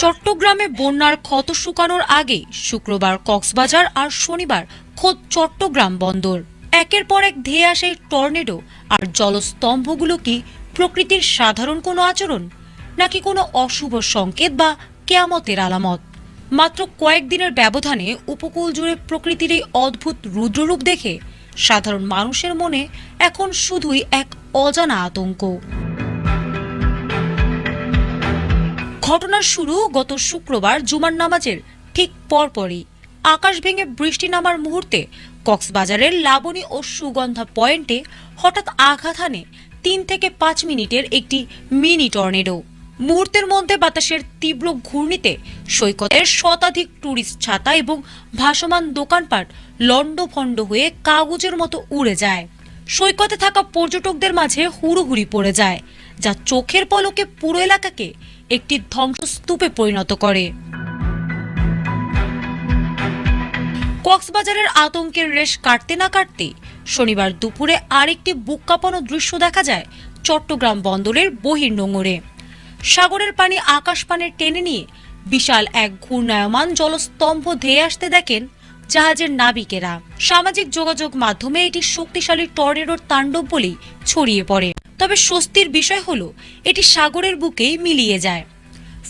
চট্টগ্রামে বন্যার ক্ষত শুকানোর আগে শুক্রবার কক্সবাজার আর শনিবার খোদ চট্টগ্রাম বন্দর। একের পর এক ধেয়ে আসে টর্নেডো আর জলস্তম্ভগুলো কি প্রকৃতির সাধারণ কোনো আচরণ, নাকি কোনো অশুভ সংকেত বা কেয়ামতের আলামত? মাত্র কয়েকদিনের ব্যবধানে উপকূল জুড়ে প্রকৃতির এই অদ্ভুত রুদ্ররূপ দেখে সাধারণ মানুষের মনে এখন শুধুই এক অজানা আতঙ্ক। ঘটনার শুরু গত শুক্রবার জুমার নামাজের ঠিক পরপরই আকাশ ভেঙে বৃষ্টি নামার মুহূর্তে কক্সবাজারের লাবণী ও সুগন্ধা পয়েন্টে হঠাৎ আঘাত হানে 3 থেকে 5 মিনিটের একটি মিনি টর্নেডো। মুহূর্তের মধ্যে বাতাসের তীব্র ঘূর্ণিতে সৈকতের শতাধিক টুরিস্ট ছাতা এবং ভাসমান দোকানপাট লণ্ডভণ্ড হয়ে কাগজের মতো উড়ে যায়। সৈকতে থাকা পর্যটকদের মাঝে হুড়োহুড়ি পড়ে যায়, যা চোখের পলকে পুরো এলাকাকে একটি ধ্বংসস্তূপে পরিণত করে। কক্সবাজারের আতঙ্কের রেশ কাটতে না কাটতে শনিবার দুপুরে আরেকটি বুক কাঁপানো দৃশ্য দেখা যায় চট্টগ্রাম বন্দরের বহির্নোঙরে। সাগরের পানি আকাশ পানে টেনে নিয়ে বিশাল এক ঘূর্ণায়মান জলস্তম্ভ ধেয়ে আসতে দেখেন জাহাজের নাবিকেরা। সামাজিক যোগাযোগ মাধ্যমে এটি শক্তিশালী টর্নেডোর তাণ্ডব বলেই ছড়িয়ে পড়ে। তবে স্বস্তির বিষয় হলো এটি সাগরের বুকেই মিলিয়ে যায়,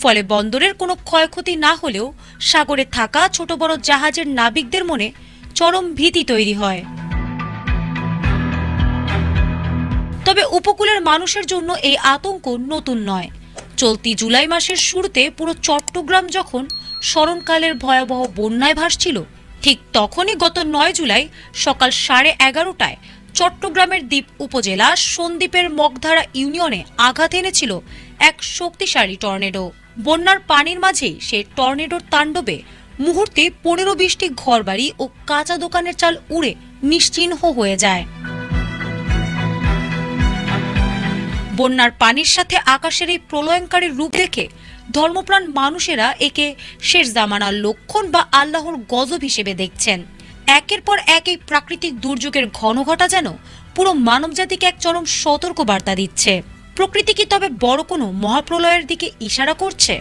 ফলে বন্দরের কোনো ক্ষয়ক্ষতি না হলেও সাগরে থাকা ছোট বড় জাহাজের নাবিকদের মনে চরম ভীতি তৈরি হয়। তবে উপকূলের মানুষের জন্য এই আতঙ্ক নতুন নয়। চলতি জুলাই মাসের শুরুতে পুরো চট্টগ্রাম যখন স্মরণকালের ভয়াবহ বন্যায় ভাসছিল, ঠিক তখনই গত 9 জুলাই সকাল 11:30টায় চট্টগ্রামের দ্বীপ উপজেলা সন্দ্বীপের মগধারা ইউনিয়নে আঘাত এনেছিল এক শক্তিশালী টর্নেডো। বন্যার পানির মাঝেই সেই টর্নেডোর তাণ্ডবে মুহূর্তে 15-20টি ঘরবাড়ি ও কাঁচা দোকানের চাল উড়ে নিশ্চিহ্ন হয়ে যায়। বন্যার পানির সাথে আকাশের এই প্রলয়ঙ্কারী রূপ দেখে ধর্মপ্রাণ মানুষেরা একে শেষ জামানার লক্ষণ বা আল্লাহর গজব হিসেবে দেখছেন। একের পর এক এই প্রাকৃতিক দুর্যোগের ঘনঘটা যেন পুরো মানবজাতিকে এক চরম সতর্ক বার্তা দিচ্ছে। প্রকৃতি কি তবে বড় কোনো মহাপ্রলয়ের দিকে ইশারা করছে?